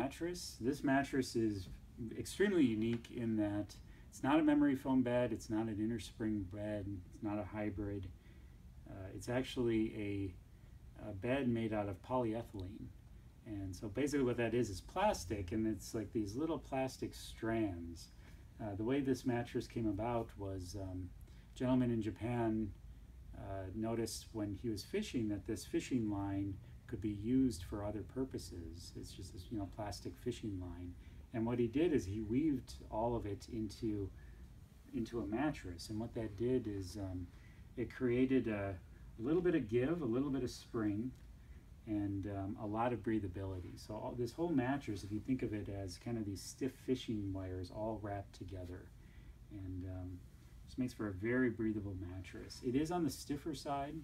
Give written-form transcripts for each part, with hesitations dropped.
mattress. This mattress is extremely unique in that it's not a memory foam bed, it's not an inner spring bed, it's not a hybrid. It's actually a bed made out of polyethylene. And so basically what that is plastic, and it's like these little plastic strands. The way this mattress came about was a gentleman in Japan noticed when he was fishing that this fishing line could be used for other purposes. It's just this, plastic fishing line. And what he did is he weaved all of it into a mattress. And what that did is it created a little bit of give, a little bit of spring, and a lot of breathability. So this whole mattress, if you think of it as kind of these stiff fishing wires all wrapped together, and just makes for a very breathable mattress. It is on the stiffer side.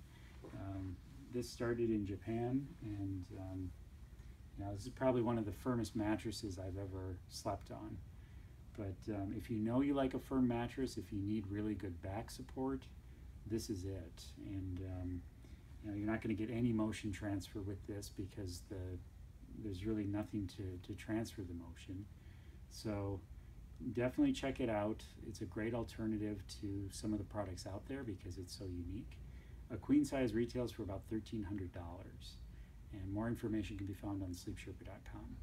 This started in Japan, and this is probably one of the firmest mattresses I've ever slept on. But if you know you like a firm mattress, if you need really good back support, this is it. And you're not going to get any motion transfer with this because there's really nothing to transfer the motion. So definitely check it out. It's a great alternative to some of the products out there because it's so unique. A queen size retails for about $1,300, and more information can be found on sleepsherpa.com.